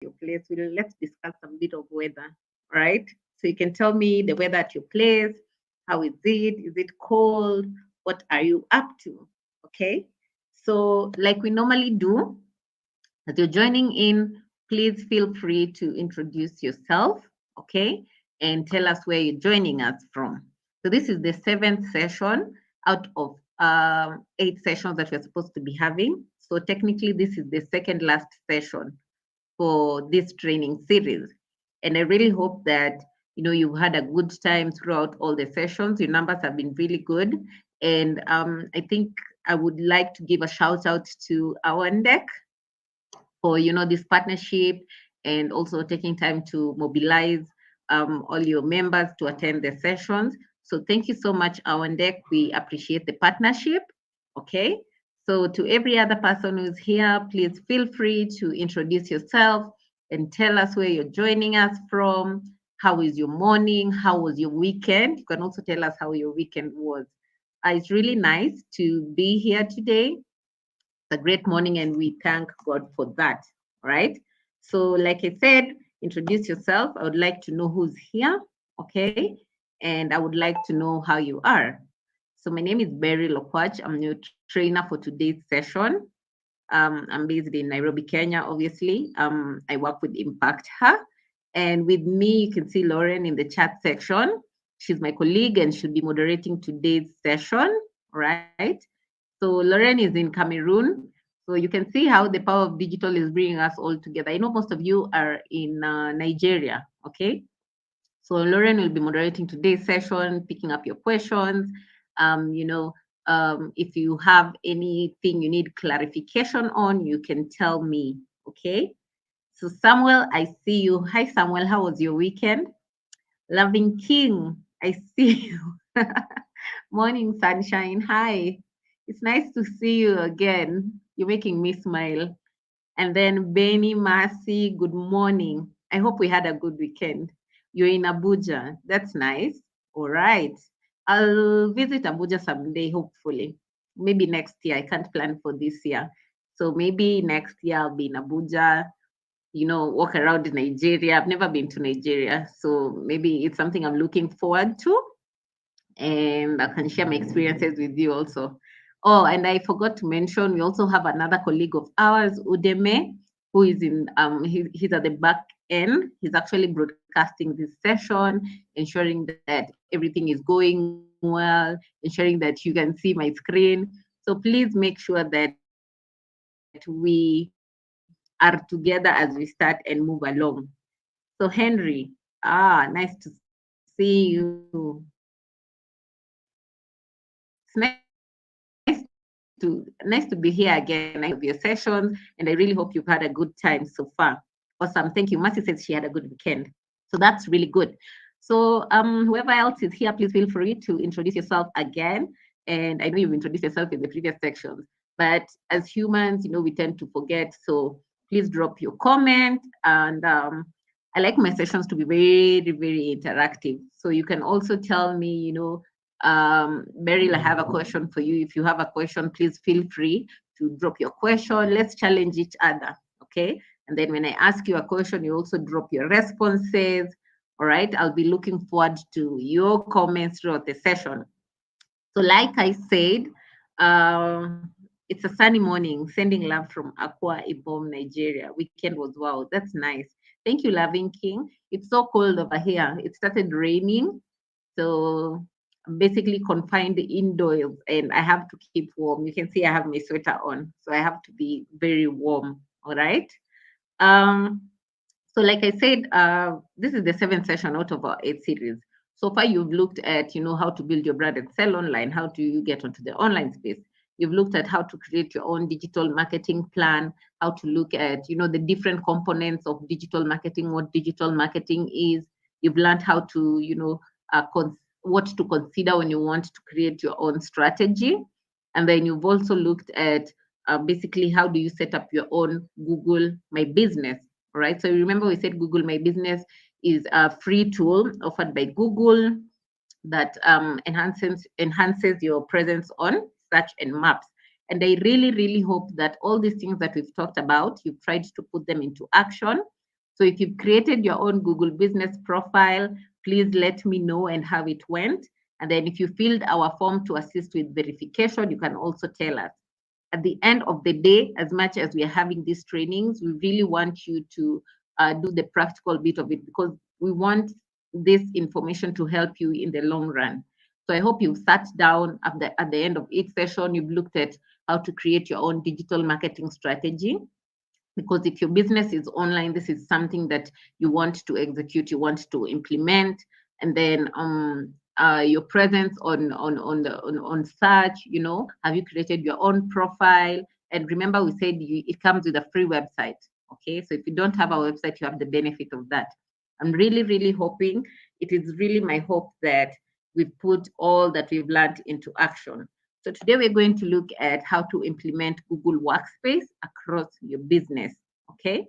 your place. Let's discuss a bit of weather, right? So you can tell me the weather at your place. How is it? Is it cold? What are you up to? Okay. So, like we normally do, as you're joining in, please feel free to introduce yourself, okay, and tell us where you're joining us from. So this is the seventh session out of 8 sessions that we're supposed to be having. So technically, this is the second last session for this training series. And I really hope that you've had a good time throughout all the sessions. Your numbers have been really good. And I think I would like to give a shout out to our deck for this partnership, and also taking time to mobilize all your members to attend the sessions. So thank you so much, Awandek. We appreciate the partnership. Okay. So to every other person who's here, please feel free to introduce yourself and tell us where you're joining us from. How is your morning? How was your weekend? You can also tell us how your weekend was. It's really nice to be here today. A great morning, and we thank God for that. All right. So, like I said, introduce yourself. I would like to know who's here. Okay. And I would like to know how you are. So, my name is Berry Lokwach. I'm your trainer for today's session. I'm based in Nairobi, Kenya, obviously. I work with Impact Her. And with me, you can see Lauren in the chat section. She's my colleague and she'll be moderating today's session. Right. So Lauren is in Cameroon. So you can see how the power of digital is bringing us all together. I know most of you are in Nigeria, okay? So Lauren will be moderating today's session, picking up your questions. If you have anything you need clarification on, you can tell me, okay? So Samuel, I see you. Hi Samuel, how was your weekend? Loving King, I see you. Morning, sunshine. Hi. It's nice to see you again. You're making me smile. And then Benny, Mercy, good morning. I hope we had a good weekend. You're in Abuja. That's nice. All right. I'll visit Abuja someday, hopefully. Maybe next year. I can't plan for this year. So maybe next year I'll be in Abuja, walk around Nigeria. I've never been to Nigeria. So maybe it's something I'm looking forward to, and I can share my experiences with you also. Oh, and I forgot to mention, we also have another colleague of ours, Udeme, who is he's at the back end. He's actually broadcasting this session, ensuring that everything is going well, ensuring that you can see my screen. So please make sure that we are together as we start and move along. So Henry, nice to see you. It's nice to be here again. I know you've had your sessions, and I really hope you've had a good time so far. Awesome. Thank you. Mercy says she had a good weekend. So that's really good. So whoever else is here, please feel free to introduce yourself again. And I know you've introduced yourself in the previous sections, but as humans, we tend to forget. So please drop your comment. And I like my sessions to be very, very interactive. So you can also tell me, Beryl, I have a question for you. If you have a question, please feel free to drop your question. Let's challenge each other, okay? And then when I ask you a question, you also drop your responses. All right, I'll be looking forward to your comments throughout the session. So like I said, it's a sunny morning, sending love from Akwa Ibom, Nigeria. Weekend was wow, that's nice. Thank you, Loving King. It's so cold over here. It started raining. So I'm basically confined indoors and I have to keep warm. You can see I have my sweater on. So I have to be very warm. All right. Um, so like I said, this is the 7th session out of our 8 series. So far, you've looked at, how to build your brand and sell online. How do you get onto the online space? You've looked at how to create your own digital marketing plan, how to look at, the different components of digital marketing, what digital marketing is. You've learned how to, what to consider when you want to create your own strategy. And then you've also looked at basically how do you set up your own Google My Business, right? So remember we said Google My Business is a free tool offered by Google that enhances your presence on search and maps. And I really, really hope that all these things that we've talked about, you've tried to put them into action. So if you've created your own Google business profile, please let me know and how it went. And then if you filled our form to assist with verification, you can also tell us. At the end of the day, as much as we are having these trainings, we really want you to do the practical bit of it, because we want this information to help you in the long run. So I hope you've sat down at the end of each session, you've looked at how to create your own digital marketing strategy. Because if your business is online, this is something that you want to execute, you want to implement. And then your presence on search, have you created your own profile? And remember, we said it comes with a free website. Okay, so if you don't have a website, you have the benefit of that. I'm really, really hoping, it is really my hope that we've put all that we've learned into action. So today we're going to look at how to implement Google Workspace across your business, okay?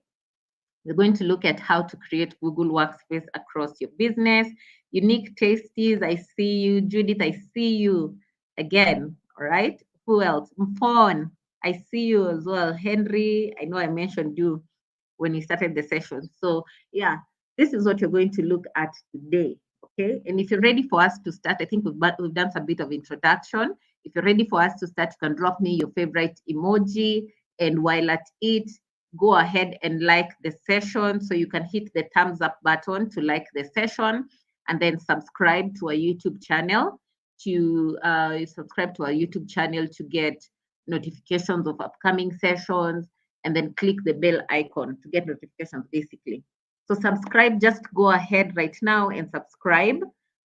We're going to look at how to create Google Workspace across your business. Unique Tasties, I see you. Judith, I see you again, all right? Who else? Mfon, I see you as well. Henry, I know I mentioned you when we started the session. So yeah, this is what you're going to look at today, okay? And if you're ready for us to start, I think we've done some bit of introduction. If you're ready for us to start, you can drop me your favorite emoji. And while at it, go ahead and like the session. So you can hit the thumbs up button to like the session, and then subscribe to our YouTube channel to get notifications of upcoming sessions, and then click the bell icon to get notifications, basically. So subscribe, just go ahead right now and subscribe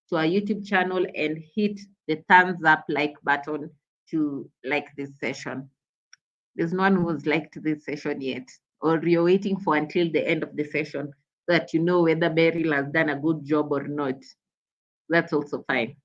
to our YouTube channel and hit the thumbs up like button to like this session. There's no one who's liked this session yet, or you're waiting for until the end of the session so that you know whether Beryl has done a good job or not. That's also fine.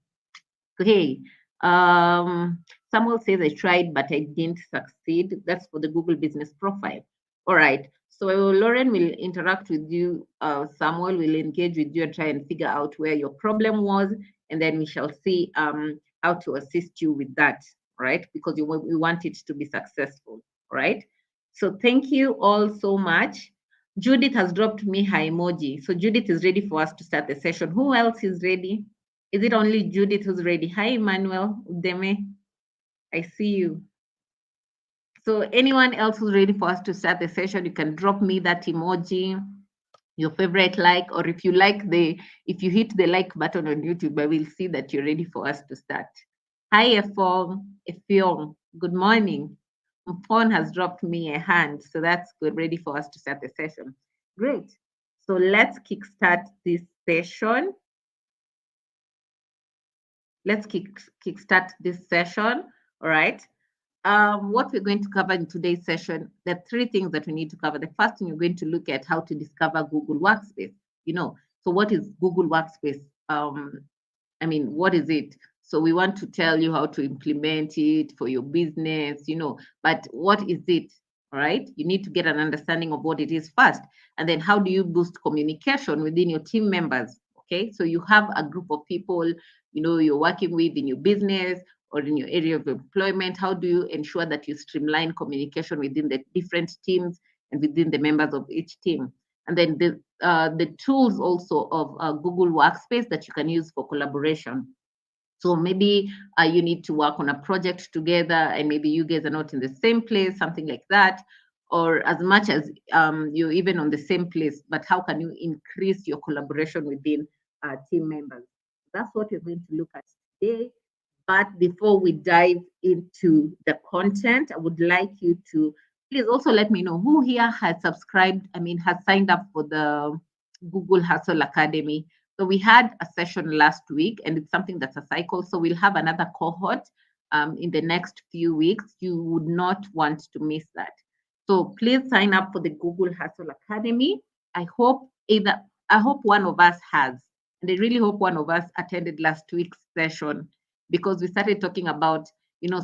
Okay. Samuel says, I tried, but I didn't succeed. That's for the Google business profile. All right. So Lauren will interact with you. Samuel will engage with you and try and figure out where your problem was. And then we shall see how to assist you with that, right? Because we want it to be successful, right? So thank you all so much. Judith has dropped me her emoji. So Judith is ready for us to start the session. Who else is ready? Is it only Judith who's ready? Hi, Emmanuel Udeme. I see you. So anyone else who's ready for us to start the session, you can drop me that emoji, your favorite like, or if you hit the like button on YouTube, I will see that you're ready for us to start. Hi, Efiong. Good morning. Phone has dropped me a hand, so that's good. Ready for us to start the session. Great. So let's kickstart this session. Let's kickstart this session. All right. What we're going to cover in today's session, there are three things that we need to cover. The first thing, we're going to look at how to discover Google Workspace. So what is Google Workspace? What is it? So we want to tell you how to implement it for your business, but what is it? All right. You need to get an understanding of what it is first. And then how do you boost communication within your team members? Okay. So you have a group of people, you're working with in your business or in your area of employment. How do you ensure that you streamline communication within the different teams and within the members of each team? And then the tools also of Google Workspace that you can use for collaboration. So maybe you need to work on a project together, and maybe you guys are not in the same place, something like that. Or as much as you're even on the same place, but how can you increase your collaboration within team members? That's what we're going to look at today. But before we dive into the content, I would like you to please also let me know who here has subscribed, has signed up for the Google Hustle Academy. So we had a session last week, and it's something that's a cycle. So we'll have another cohort in the next few weeks. You would not want to miss that. So please sign up for the Google Hustle Academy. I hope one of us has, and I really hope one of us attended last week's session, because we started talking about,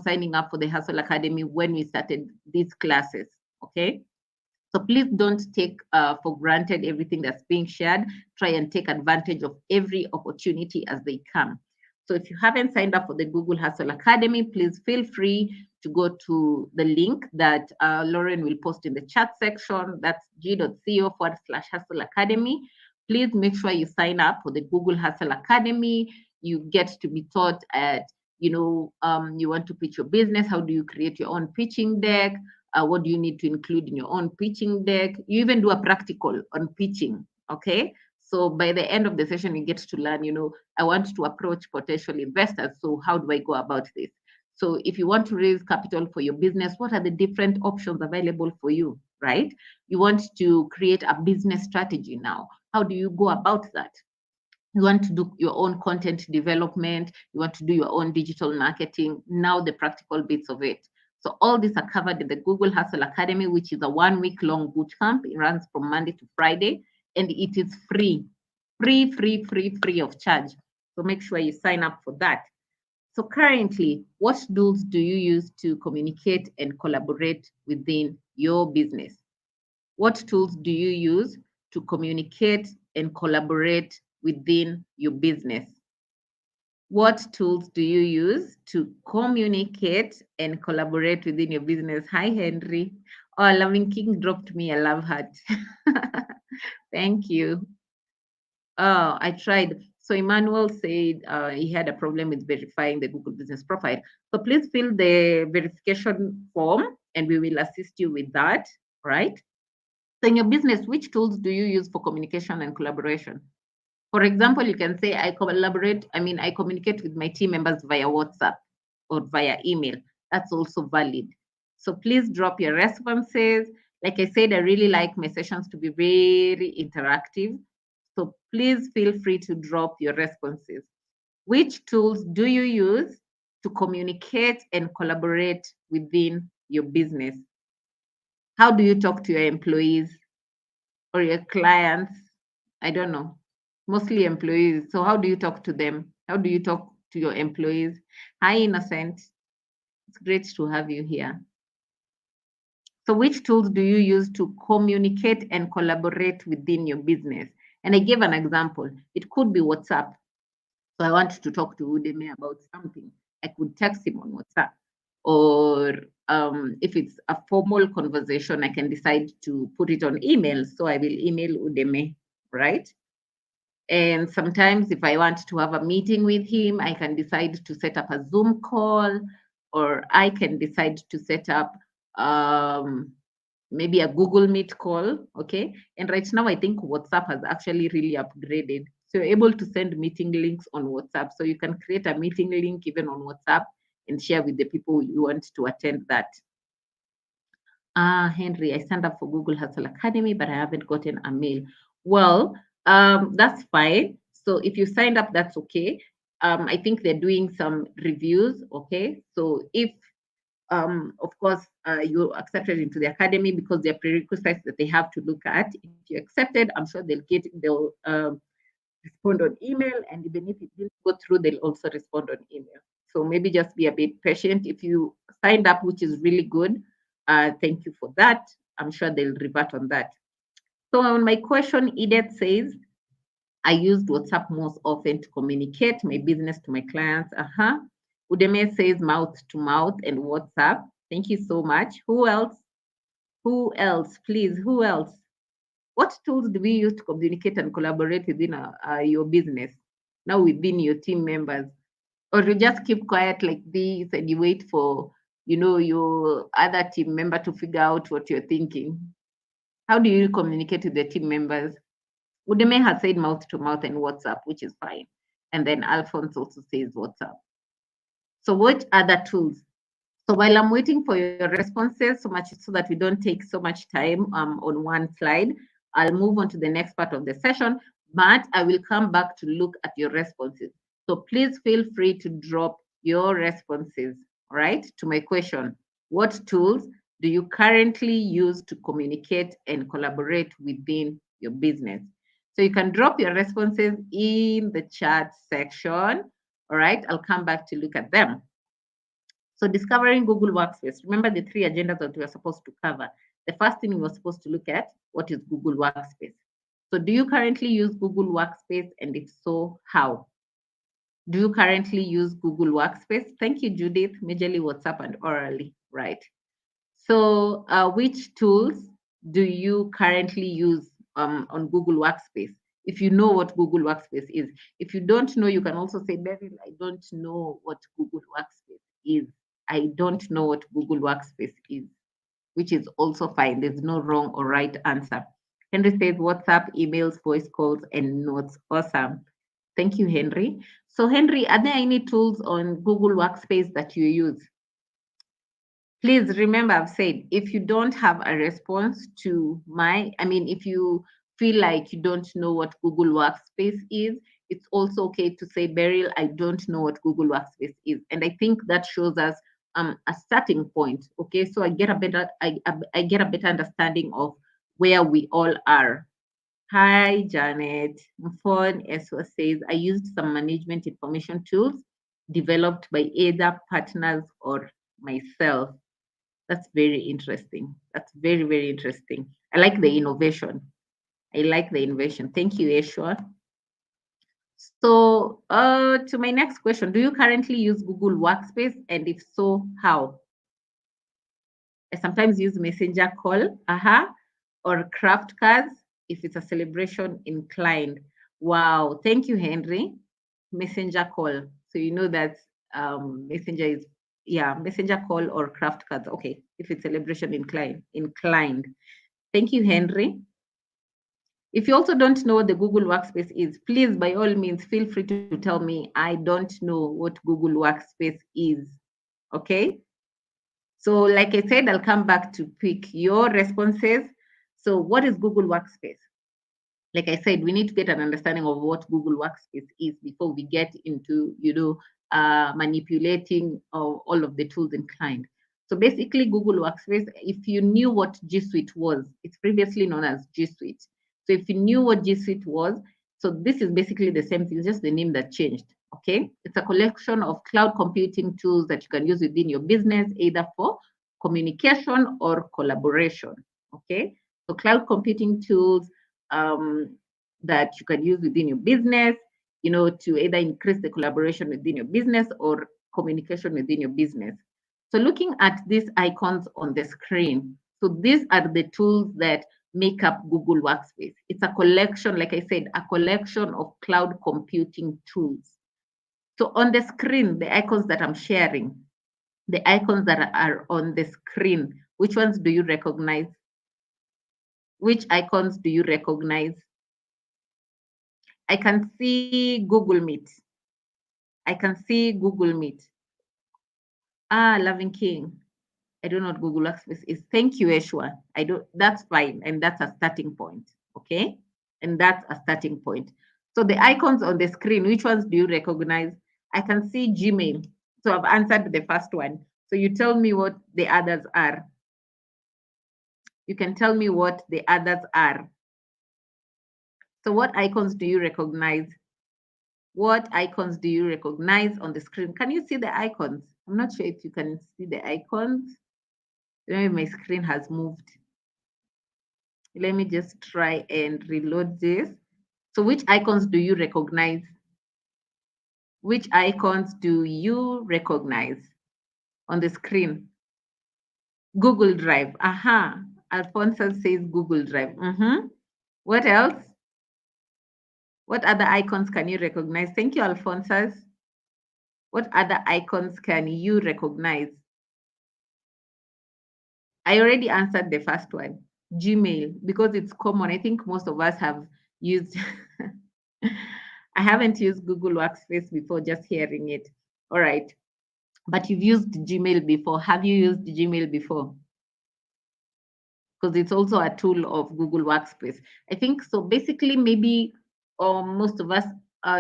signing up for the Hustle Academy when we started these classes, okay? So please don't take for granted everything that's being shared. Try and take advantage of every opportunity as they come. So if you haven't signed up for the Google Hustle Academy, please feel free to go to the link that Lauren will post in the chat section. That's g.co/Hustle Academy. Please make sure you sign up for the Google Hustle Academy. You get to be taught at, you want to pitch your business. How do you create your own pitching deck? What do you need to include in your own pitching deck? You even do a practical on pitching, okay? So by the end of the session, you get to learn, I want to approach potential investors. So how do I go about this? So if you want to raise capital for your business, what are the different options available for you, right? You want to create a business strategy now. How do you go about that? You want to do your own content development. You want to do your own digital marketing. Now the practical bits of it. So all these are covered in the Google Hustle Academy, which is a 1-week-long boot camp. It runs from Monday to Friday, and it is free of charge. So make sure you sign up for that. So currently, what tools do you use to communicate and collaborate within your business? What tools do you use to communicate and collaborate within your business? What tools do you use to communicate and collaborate within your business? Hi, Henry. Oh, Loving King dropped me a love heart. Thank you. Oh, I tried. So Emmanuel said he had a problem with verifying the Google Business Profile. So please fill the verification form and we will assist you with that, right? So in your business, which tools do you use for communication and collaboration? For example, you can say, I communicate with my team members via WhatsApp or via email. That's also valid. So please drop your responses. Like I said, I really like my sessions to be very interactive. So please feel free to drop your responses. Which tools do you use to communicate and collaborate within your business? How do you talk to your employees or your clients? I don't know. Mostly employees. So how do you talk to them? How do you talk to your employees? Hi, Innocent. It's great to have you here. So which tools do you use to communicate and collaborate within your business? And I gave an example. It could be WhatsApp. So I want to talk to Udemy about something. I could text him on WhatsApp. Or if it's a formal conversation, I can decide to put it on email. So I will email Udemy, right? And sometimes if I want to have a meeting with him, I can decide to set up a Zoom call, or I can decide to set up maybe a Google Meet call, okay? And right now, I think WhatsApp has actually really upgraded. So you're able to send meeting links on WhatsApp. So you can create a meeting link even on WhatsApp and share with the people you want to attend that. Henry, I signed up for Google Hustle Academy, but I haven't gotten a mail. Well, that's fine. So if you signed up, that's okay. I think they're doing some reviews, okay? So if, of course, you accepted into the academy, because there are prerequisites that they have to look at. If you accepted, I'm sure they'll respond on email, and even if it didn't go through, they'll also respond on email. So maybe just be a bit patient. If you signed up, which is really good, thank you for that. I'm sure they'll revert on that. So on my question, Edith says, I used WhatsApp most often to communicate my business to my clients. Udemy says mouth to mouth and WhatsApp. Thank you so much. Who else? Who else? Please, who else? What tools do we use to communicate and collaborate within your business? Now within your team members? Or you just keep quiet like this and you wait for, your other team member to figure out what you're thinking? How do you communicate with the team members? Udemy has said mouth to mouth and WhatsApp, which is fine. And then Alphonse also says WhatsApp. So what other tools? So while I'm waiting for your responses, so that we don't take so much time on one slide, I'll move on to the next part of the session, but I will come back to look at your responses. So please feel free to drop your responses, all right, to my question. What tools do you currently use to communicate and collaborate within your business? So you can drop your responses in the chat section, all right? I'll come back to look at them. So discovering Google Workspace. Remember the 3 agendas that we are supposed to cover. The first thing we were supposed to look at, what is Google Workspace? So do you currently use Google Workspace? And if so, how? Do you currently use Google Workspace? Thank you, Judith. Majorly WhatsApp and orally, right? So which tools do you currently use on Google Workspace? If you know what Google Workspace is. If you don't know, you can also say, Beryl, I don't know what Google Workspace is. I don't know what Google Workspace is, which is also fine. There's no wrong or right answer. Henry says WhatsApp, emails, voice calls, and notes. Awesome. Thank you, Henry. So Henry, are there any tools on Google Workspace that you use? Please remember, I've said, if you don't have a response to if you feel like you don't know what Google Workspace is, it's also okay to say, Beryl, I don't know what Google Workspace is. And I think that shows us a starting point. Okay, so I get a better understanding of where we all are. Hi, Janet. Phone Eswa says, I used some management information tools developed by either partners or myself. That's very interesting. That's very, very interesting. I like the innovation. I like the innovation. Thank you, Eshwa. So to my next question, do you currently use Google Workspace? And if so, how? I sometimes use Messenger call, or craft cards if it's a celebration inclined. Wow, thank you, Henry. Messenger call. So you know that Messenger is, Messenger call or craft cards. Okay, if it's celebration inclined. Thank you, Henry. If you also don't know what the Google Workspace is, please, by all means, feel free to tell me, I don't know what Google Workspace is. Okay? So like I said, I'll come back to pick your responses. So what is Google Workspace? Like I said, we need to get an understanding of what Google Workspace is before we get into, manipulating all of the tools in kind. So basically, Google Workspace, if you knew what G Suite was, it's previously known as G Suite. So if you knew what G Suite was, so this is basically the same thing, just the name that changed. Okay, it's a collection of cloud computing tools that you can use within your business, either for communication or collaboration. Okay, so cloud computing tools that you can use within your business, to either increase the collaboration within your business or communication within your business. So looking at these icons on the screen, so these are the tools that make up Google Workspace. It's a collection, like I said, a collection of cloud computing tools. So on the screen, the icons that I'm sharing, the icons that are on the screen, which ones do you recognize? Which icons do you recognize? I can see Google Meet. I can see Google Meet. Loving King. I don't know what Google Workspace is. Thank you, Eshwa. That's fine. And that's a starting point. Okay. And that's a starting point. So the icons on the screen, which ones do you recognize? I can see Gmail. So I've answered the first one. So you tell me what the others are. You can tell me what the others are. So what icons do you recognize? What icons do you recognize on the screen? Can you see the icons? I'm not sure if you can see the icons. Maybe my screen has moved. Let me just try and reload this. So which icons do you recognize? Which icons do you recognize on the screen? Google Drive. Alfonso says Google Drive. What else? What other icons can you recognize? Thank you, Alfonso. What other icons can you recognize? I already answered the first one, Gmail, because it's common. I think most of us have used, I haven't used Google Workspace before, just hearing it. All right. But you've used Gmail before. Have you used Gmail before? Because it's also a tool of Google Workspace. I think so. Basically, maybe most of us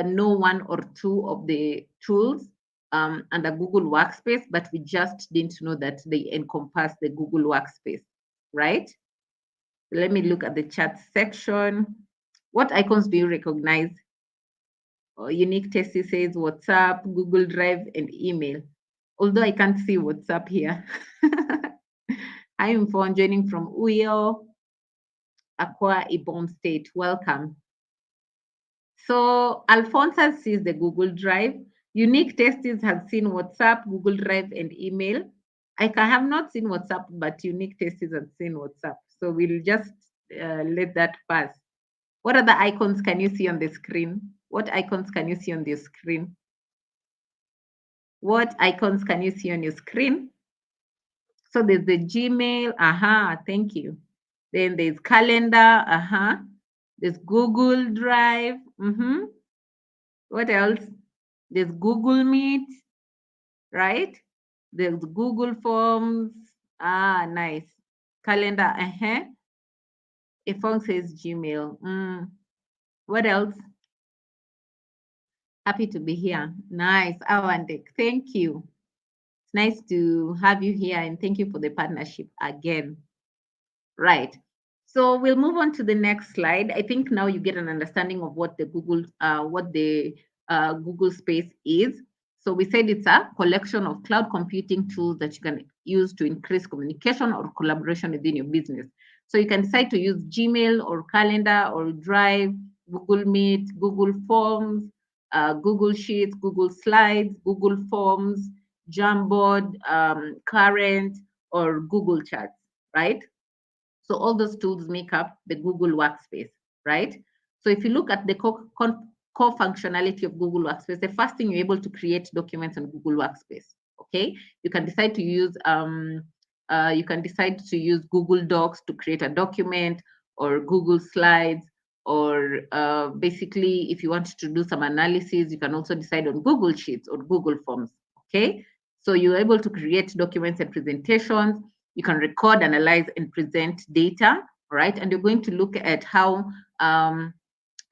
know one or two of the tools under Google Workspace, but we just didn't know that they encompass the Google Workspace, right? Let me look at the chat section. What icons do you recognize? Unique Tessie says WhatsApp, Google Drive, and email. Although I can't see WhatsApp here. I am joining from Uyo, Akwa Ibom State. Welcome. So Alfonso sees the Google Drive. Unique Tasties has seen WhatsApp, Google Drive, and email. I have not seen WhatsApp, but Unique Tasties has seen WhatsApp. So we'll just let that pass. What other icons can you see on the screen? What icons can you see on the screen? What icons can you see on your screen? So there's the Gmail, thank you. Then there's calendar, there's Google Drive, What else? There's Google Meet, right? There's Google Forms, nice. Calendar, A phone says Gmail. What else? Happy to be here. Nice, Awandek, thank you. It's nice to have you here and thank you for the partnership again. Right. So we'll move on to the next slide. I think now you get an understanding of what the Google Space is. So we said it's a collection of cloud computing tools that you can use to increase communication or collaboration within your business. So you can decide to use Gmail or Calendar or Drive, Google Meet, Google Forms, Google Sheets, Google Slides, Google Forms, Jamboard, Current, or Google Charts, right? So all those tools make up the Google Workspace, right? So if you look at the core functionality of Google Workspace, the first thing you're able to create documents on Google Workspace, okay? You can decide to use Google Docs to create a document, or Google Slides, or basically if you want to do some analysis, you can also decide on Google Sheets or Google Forms, okay? So you're able to create documents and presentations. You can record, analyze, and present data, right? And you're going to look at how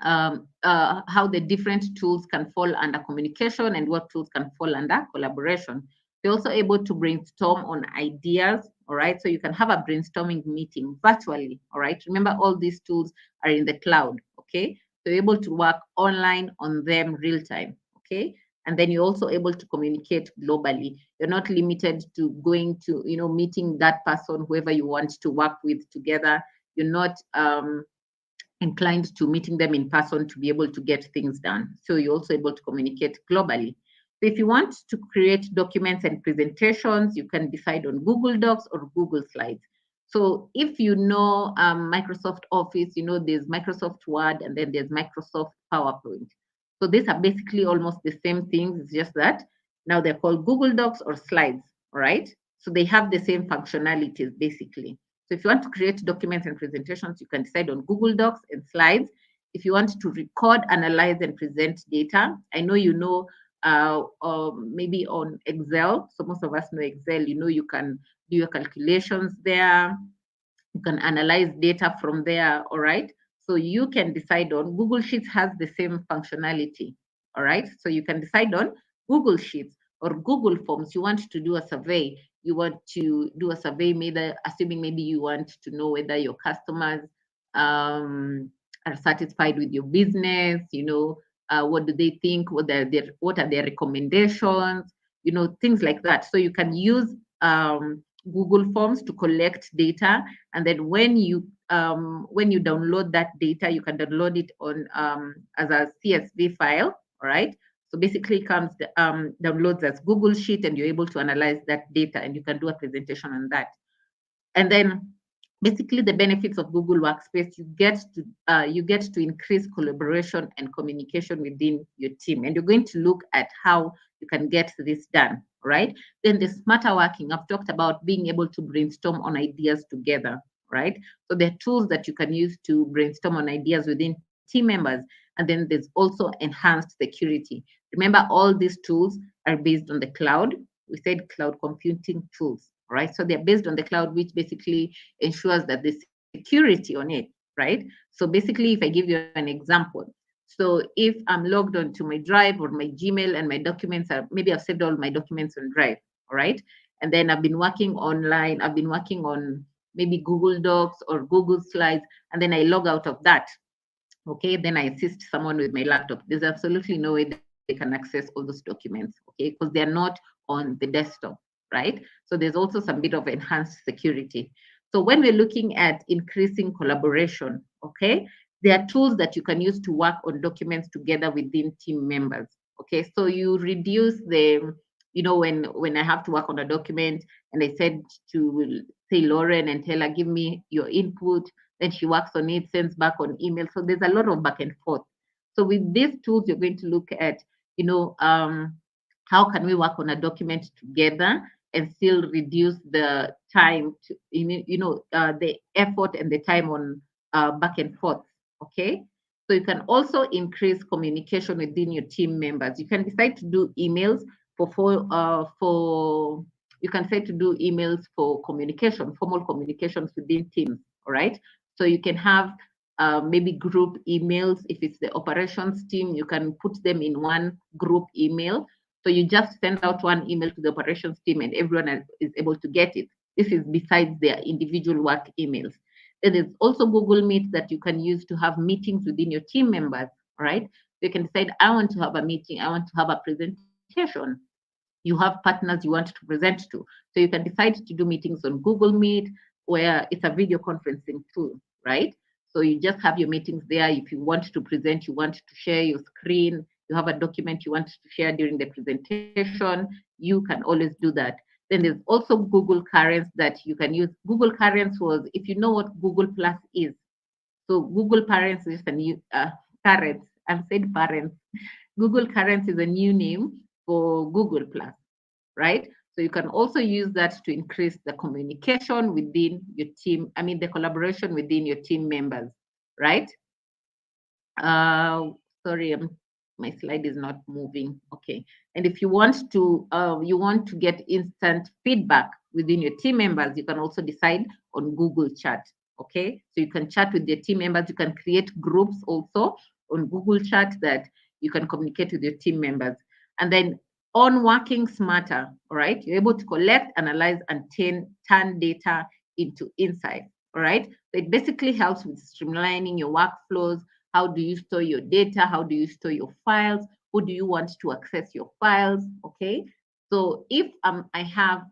the different tools can fall under communication and what tools can fall under collaboration. You're also able to brainstorm on ideas, all right? So you can have a brainstorming meeting virtually, all right? Remember, all these tools are in the cloud, okay? So you're able to work online on them real time, okay? And then you're also able to communicate globally. You're not limited to going to, meeting that person, whoever you want to work with together. You're not inclined to meeting them in person to be able to get things done. So you're also able to communicate globally. So if you want to create documents and presentations, you can decide on Google Docs or Google Slides. So if you know Microsoft Office, there's Microsoft Word and then there's Microsoft PowerPoint. So these are basically almost the same things. It's just that now they're called Google Docs or Slides, right? So they have the same functionalities basically. So if you want to create documents and presentations, you can decide on Google Docs and Slides. If you want to record, analyze, and present data, I know maybe on Excel. So most of us know Excel. You can do your calculations there. You can analyze data from there, all right? So you can decide on Google Sheets has the same functionality, all right? So you can decide on Google Sheets or Google Forms. You want to do a survey. You want to do a survey, assuming maybe you want to know whether your customers are satisfied with your business, what do they think, what are their recommendations, things like that. So you can use Google Forms to collect data, and then when you download that data, you can download it on as a CSV file, all right? So basically it comes downloads as Google Sheet, and you're able to analyze that data, and you can do a presentation on that. And then basically the benefits of Google Workspace, you get to increase collaboration and communication within your team. And you're going to look at how you can get this done, right? Then the smarter working, I've talked about being able to brainstorm on ideas together, right? So there are tools that you can use to brainstorm on ideas within team members. And then there's also enhanced security. Remember, all these tools are based on the cloud. We said cloud computing tools, right? So they're based on the cloud, which basically ensures that the security on it, right? So basically, if I give you an example, so if I'm logged onto my Drive or my Gmail and my documents are, maybe I've saved all my documents on Drive, all right? And then I've been working online, I've been working on maybe Google Docs or Google Slides, and then I log out of that, okay? Then I assist someone with my laptop. There's absolutely no way they can access all those documents, okay? Because they're not on the desktop, right? So there's also some bit of enhanced security. So when we're looking at increasing collaboration, okay, there are tools that you can use to work on documents together within team members, Okay, so you reduce the, when I have to work on a document and I said to say Lauren and tell her, give me your input, then she works on it, sends back on email. So there's a lot of back and forth. So with these tools, you're going to look at, how can we work on a document together and still reduce the time to, the effort and the time on back and forth. Okay. So you can also increase communication within your team members. You can decide to do emails for you can say to do emails for communication, formal communications within teams. All right. So you can have maybe group emails. If it's the operations team, you can put them in one group email. So you just send out one email to the operations team and everyone is able to get it. This is besides their individual work emails. There is also Google Meet that you can use to have meetings within your team members, right? You can decide, I want to have a meeting, I want to have a presentation. You have partners you want to present to. So you can decide to do meetings on Google Meet, where it's a video conferencing tool, right? So you just have your meetings there. If you want to present, you want to share your screen, you have a document you want to share during the presentation, you can always do that. Then there's also Google Currents that you can use. Google Currents was, if you know what Google Plus is. So Google Parents is a new, Currents, I've said parents. Google Currents is a new name for Google Plus, right? So you can also use that to increase the communication within your team, the collaboration within your team members, right? Sorry, my slide is not moving. Okay. And if you want to get instant feedback within your team members, you can also decide on Google Chat. Okay. So you can chat with your team members. You can create groups also on Google Chat that you can communicate with your team members. And then on working smarter, all right, you're able to collect, analyze, and turn data into insights. All right. So it basically helps with streamlining your workflows. How do you store your data? How do you store your files? Who do you want to access your files? Okay. So if I have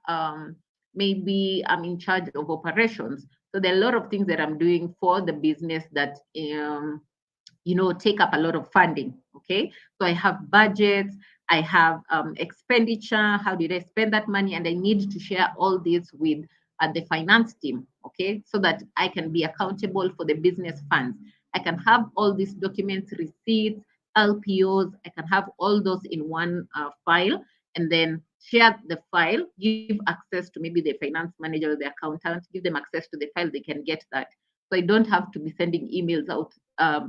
maybe I'm in charge of operations, so there are a lot of things that I'm doing for the business that take up a lot of funding. Okay. So I have budgets, I have expenditure. How did I spend that money? And I need to share all this with the finance team. Okay. So that I can be accountable for the business funds. I can have all these documents, receipts, LPOs. I can have all those in one file and then share the file, give access to maybe the finance manager or the accountant, give them access to the file, they can get that. So I don't have to be sending emails out,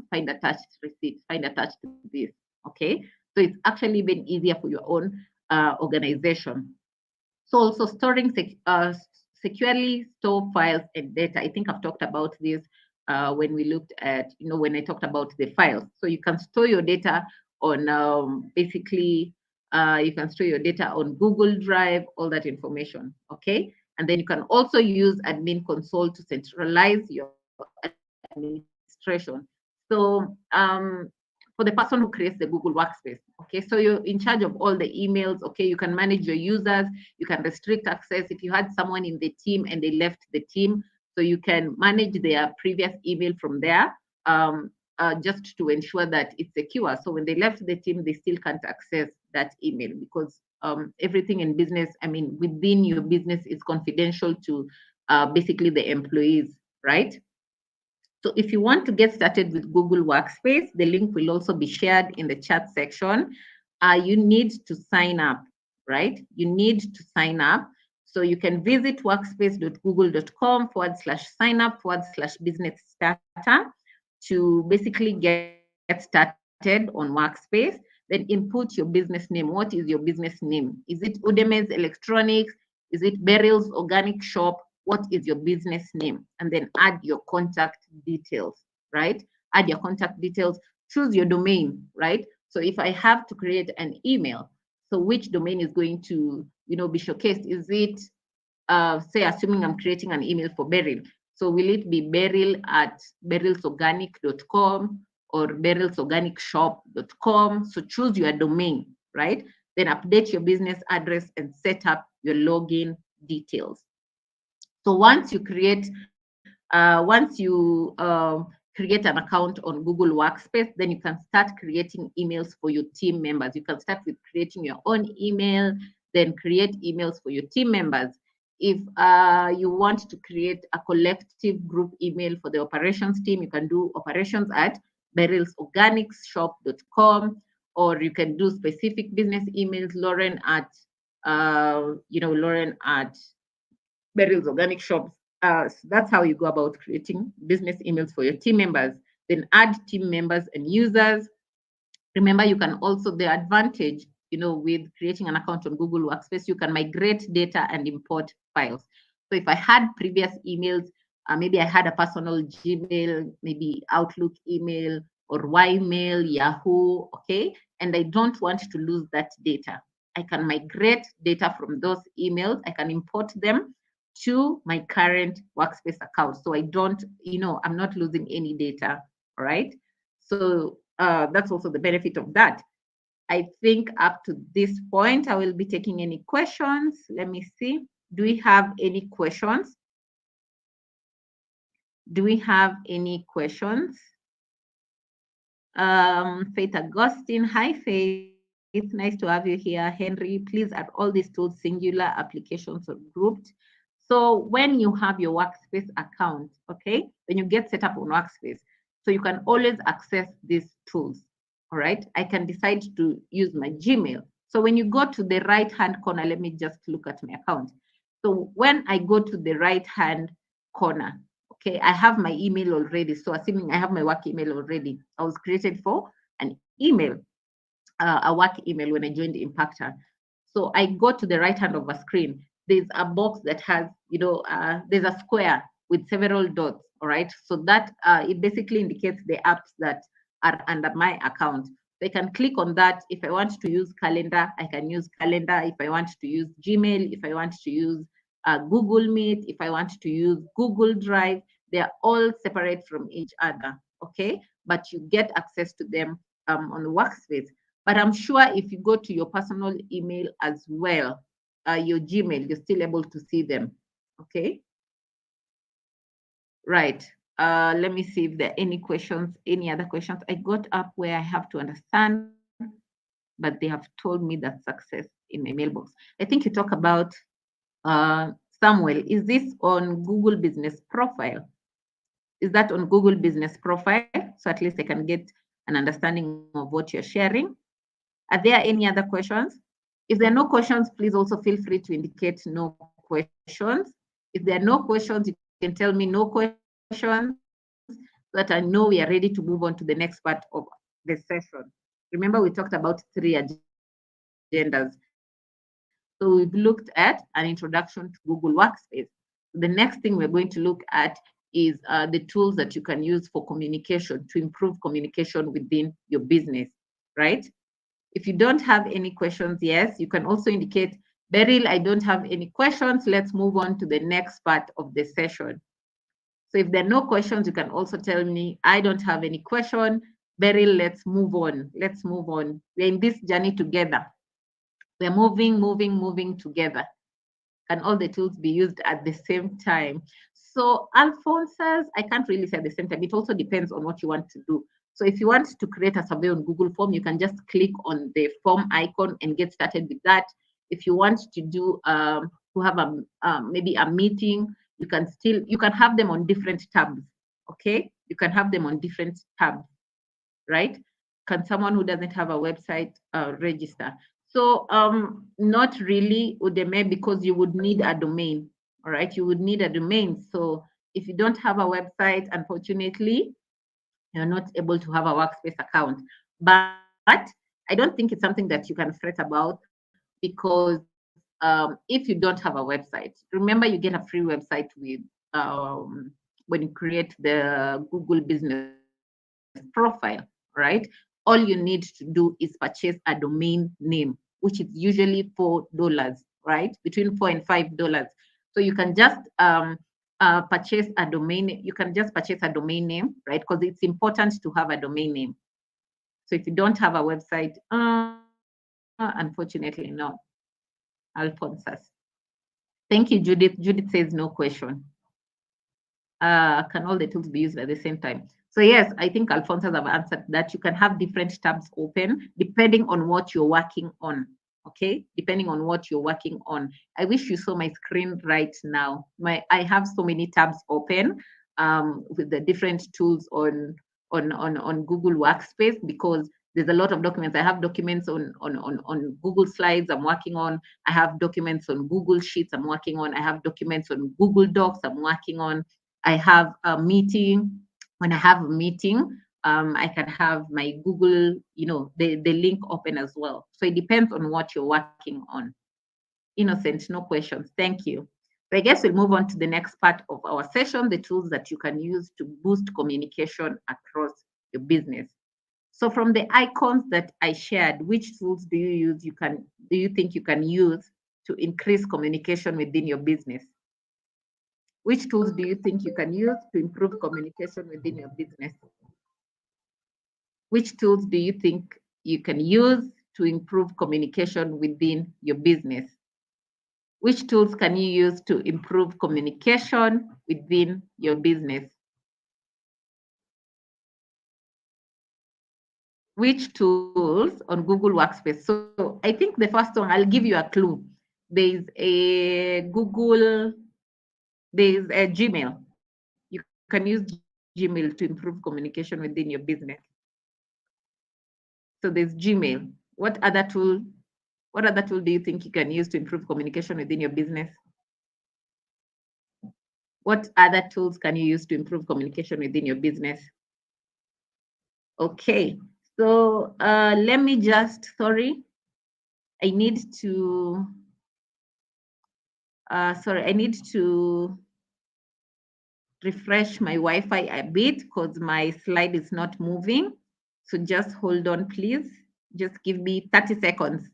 find attached receipt, find attached this, okay? So it's actually been easier for your own organization. So also securely store files and data. I think I've talked about this when we looked at, when I talked about the files. So you can store your data on basically, you can store your data on Google Drive, all that information, okay? And then you can also use Admin Console to centralize your administration. So for the person who creates the Google Workspace, okay, so you're in charge of all the emails, okay, you can manage your users, you can restrict access. If you had someone in the team and they left the team, so you can manage their previous email from there, just to ensure that it's secure. So when they left the team, they still can't access that email because everything in business, within your business is confidential to basically the employees, right? So if you want to get started with Google Workspace, the link will also be shared in the chat section. You need to sign up, right? You need to sign up. So you can visit workspace.google.com/sign up/business starter to basically get started on Workspace. Then input your business name. What is your business name? Is it Udeme's Electronics? Is it Beryl's Organic Shop? What is your business name? And then add your contact details, right? Add your contact details, choose your domain, right? So if I have to create an email, so which domain is going to, be showcased? Is it, say, assuming I'm creating an email for Beryl. So will it be beryl@berylsorganic.com or berylsorganicshop.com? So choose your domain, right? Then update your business address and set up your login details. So once you create, create an account on Google Workspace, then you can start creating emails for your team members. You can start with creating your own email, then create emails for your team members. If you want to create a collective group email for the operations team, you can do operations@berylsorganicshop.com, or you can do specific business emails, Lauren at Beryl's Organic Shops. So that's how you go about creating business emails for your team members. Then add team members and users. Remember, you can also, the advantage, with creating an account on Google Workspace, you can migrate data and import files. So if I had previous emails, maybe I had a personal Gmail, maybe Outlook email, or Ymail, Yahoo, okay? And I don't want to lose that data. I can migrate data from those emails. I can import them to my current Workspace account. So I don't, I'm not losing any data, all right? So that's also the benefit of that. I think up to this point, I will be taking any questions. Let me see. Do we have any questions? Do we have any questions? Faith Augustine, hi Faith, nice to have you here. Henry, please add all these tools, singular, applications, or grouped. So when you have your Workspace account, okay, when you get set up on Workspace, so you can always access these tools, all right? I can decide to use my Gmail. So when you go to the right-hand corner, let me just look at my account. So when I go to the right-hand corner, okay, I have my email already. So assuming I have my work email already, I was created for an email, a work email when I joined Impactor. So I go to the right hand of a screen. There's a box that has, there's a square with several dots, all right? So that it basically indicates the apps that are under my account. So I can click on that. If I want to use calendar, I can use calendar. If I want to use Gmail, if I want to use Google Meet, if I want to use Google Drive, they're all separate from each other, okay? But you get access to them on the Workspace. But I'm sure if you go to your personal email as well, your Gmail, you're still able to see them, okay? Right. Let me see if there are any questions, any other questions. I got up where I have to understand, but they have told me that success in my mailbox. I think you talk about Samuel. Is this on Google Business Profile? Is that on Google Business Profile? So at least I can get an understanding of what you're sharing. Are there any other questions? If there are no questions, please also feel free to indicate no questions. If there are no questions, you can tell me no questions so that I know we are ready to move on to the next part of the session. Remember, we talked about 3 agendas. So we've looked at an introduction to Google Workspace. The next thing we're going to look at is the tools that you can use for communication to improve communication within your business, right? If you don't have any questions, yes, you can also indicate, Beryl, I don't have any questions. Let's move on to the next part of the session. So if there are no questions, you can also tell me, I don't have any question. Beryl, let's move on. Let's move on. We're in this journey together. We're moving together. Can all the tools be used at the same time? So Alphonsus, I can't really say at the same time. It also depends on what you want to do. So if you want to create a survey on Google Form, you can just click on the form icon and get started with that. If you want to do to have maybe a meeting, you can have them on different tabs. Okay, you can have them on different tabs, right? Can someone who doesn't have a website register? So not really Udemy, because you would need a domain. All right, you would need a domain. So if you don't have a website, unfortunately, you're not able to have a Workspace account. But I don't think it's something that you can fret about, because if you don't have a website, remember you get a free website with when you create the Google Business Profile, right? All you need to do is purchase a domain name, which is usually $4, right? Between $4 and $5. So you can just purchase a domain. You can just purchase a domain name, right? Because it's important to have a domain name. So if you don't have a website, unfortunately, no. Alphonsus. Thank you, Judith. Judith says no question. Can all the tools be used at the same time? So yes, I think Alphonse have answered that. You can have different tabs open depending on what you're working on. Okay, depending on what you're working on. I wish you saw my screen right now. I have so many tabs open with the different tools on Google Workspace, because there's a lot of documents. I have documents on Google Slides I'm working on. I have documents on Google Sheets I'm working on. I have documents on Google Docs I'm working on. I have a meeting. When I have a meeting, I can have my Google, the link open as well. So it depends on what you're working on. Innocent, no questions. Thank you. So I guess we'll move on to the next part of our session, the tools that you can use to boost communication across your business. So from the icons that I shared, which tools do you think you can use to increase communication within your business? Which tools do you think you can use to improve communication within your business? Which tools do you think you can use to improve communication within your business? Which tools can you use to improve communication within your business? Which tools on Google Workspace? So I think the first one, I'll give you a clue. There's a Gmail. You can use Gmail to improve communication within your business. So there's Gmail. What other tool do you think you can use to improve communication within your business? What other tools can you use to improve communication within your business? Okay, so let me just, sorry, I need to refresh my Wi-Fi a bit because my slide is not moving. So just hold on, please. Just give me 30 seconds.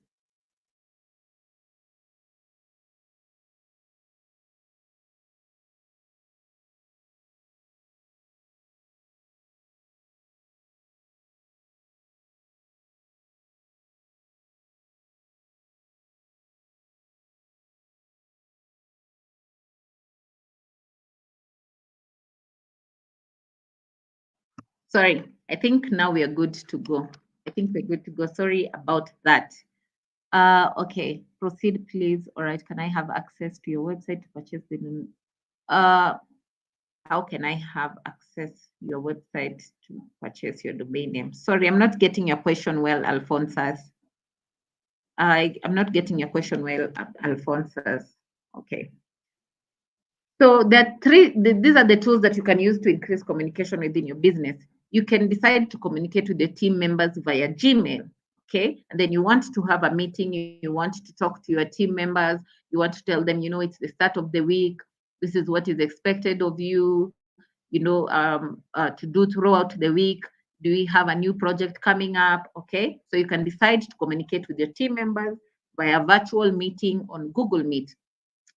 Sorry, I think now we are good to go. I think we're good to go. Sorry about that. Okay, proceed, please. All right, can I have access to your website to purchase the how can I have access to your website to purchase your domain name? Sorry, I'm not getting your question well, Alphonsus. I'm not getting your question well, Alphonsus. Okay. So these are the tools that you can use to increase communication within your business. You can decide to communicate with your team members via Gmail, okay? And then you want to have a meeting, you want to talk to your team members, you want to tell them, it's the start of the week, this is what is expected of you, to do throughout the week. Do we have a new project coming up? Okay, so you can decide to communicate with your team members via virtual meeting on Google Meet.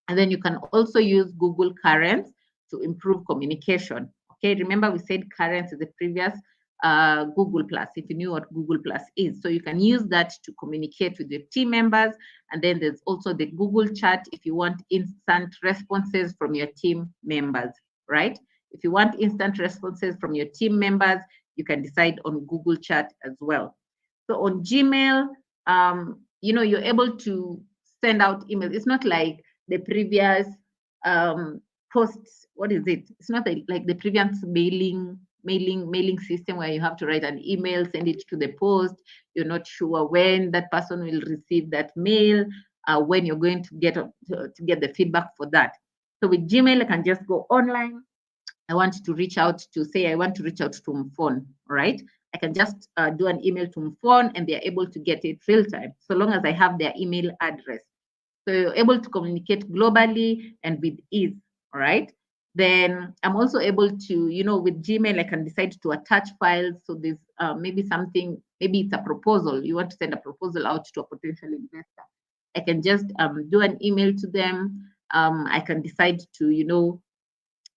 And then you can also use Google Currents to improve communication. Okay, remember we said Currents is the previous Google Plus, if you knew what Google Plus is. So you can use that to communicate with your team members. And then there's also the Google Chat if you want instant responses from your team members, right? If you want instant responses from your team members, you can decide on Google Chat as well. So on Gmail, you're able to send out emails. It's not like the previous posts. What is it? It's not like the previous mailing system where you have to write an email, send it to the post. You're not sure when that person will receive that mail, when you're going to get the feedback for that. So with Gmail, I can just go online. I want to reach out to Mphone, right? I can just do an email to Mphone and they're able to get it real time, so long as I have their email address. So you're able to communicate globally and with ease, all right? Then I'm also able to, with Gmail, I can decide to attach files. So there's maybe it's a proposal. You want to send a proposal out to a potential investor. I can just do an email to them. I can decide to,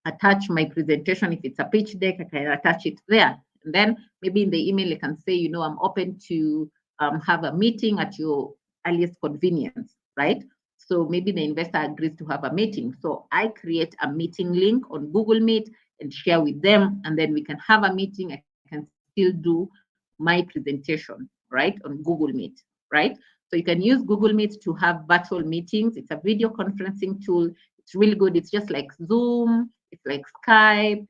attach my presentation. If it's a pitch deck, I can attach it there. And then maybe in the email, I can say, I'm open to have a meeting at your earliest convenience, right? So maybe the investor agrees to have a meeting. So I create a meeting link on Google Meet and share with them, and then we can have a meeting. I can still do my presentation, right, on Google Meet, right? So you can use Google Meet to have virtual meetings. It's a video conferencing tool. It's really good. It's just like Zoom, it's like Skype,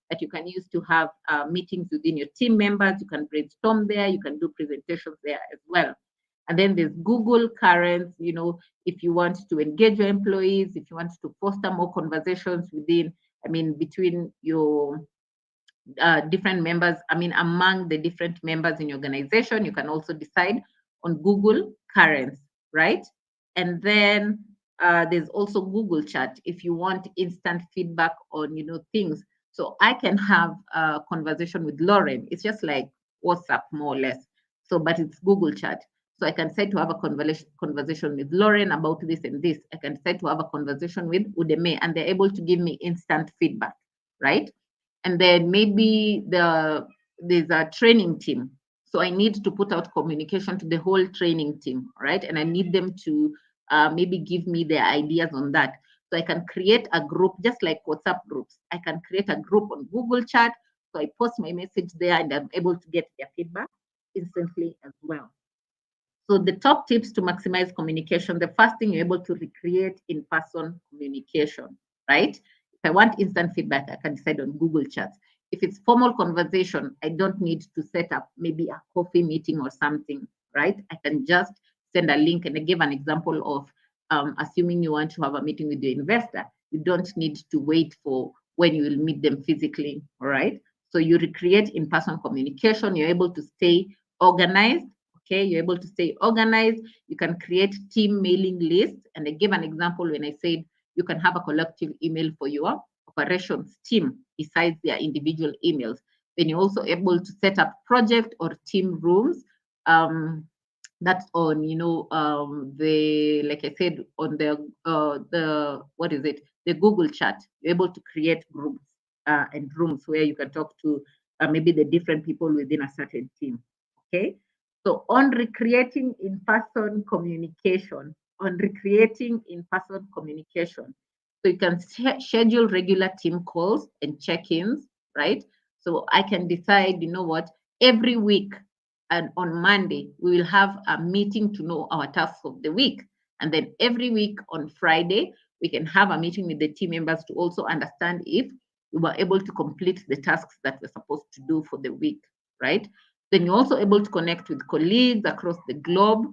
that you can use to have meetings within your team members. You can brainstorm there. You can do presentations there as well. And then there's Google Currents, if you want to engage your employees, if you want to foster more conversations between your different members, among the different members in your organization, you can also decide on Google Currents, right? And then there's also Google Chat if you want instant feedback on, things. So I can have a conversation with Lauren. It's just like WhatsApp, more or less. So, but it's Google Chat. So I can say to have a conversation with Lauren about this and this. I can say to have a conversation with Udemy, and they're able to give me instant feedback, right? And then maybe there's a training team. So I need to put out communication to the whole training team, right? And I need them to maybe give me their ideas on that. So I can create a group, just like WhatsApp groups. I can create a group on Google Chat. So I post my message there and I'm able to get their feedback instantly as well. So the top tips to maximize communication, the first thing, you're able to recreate in-person communication, right? If I want instant feedback, I can decide on Google Chats. If it's formal conversation, I don't need to set up maybe a coffee meeting or something, right? I can just send a link, and I give an example of assuming you want to have a meeting with your investor, you don't need to wait for when you will meet them physically, all right? So you recreate in-person communication, you're able to stay organized. Okay, you're able to stay organized. You can create team mailing lists. And I gave an example when I said you can have a collective email for your operations team besides their individual emails. Then you're also able to set up project or team rooms. That's on, like I said, on the Google Chat. You're able to create groups and rooms where you can talk to maybe the different people within a certain team. Okay. So on recreating in-person communication, so you can schedule regular team calls and check-ins, right? So I can decide, every week and on Monday, we will have a meeting to know our tasks of the week. And then every week on Friday, we can have a meeting with the team members to also understand if we were able to complete the tasks that we're supposed to do for the week, right? Then you're also able to connect with colleagues across the globe.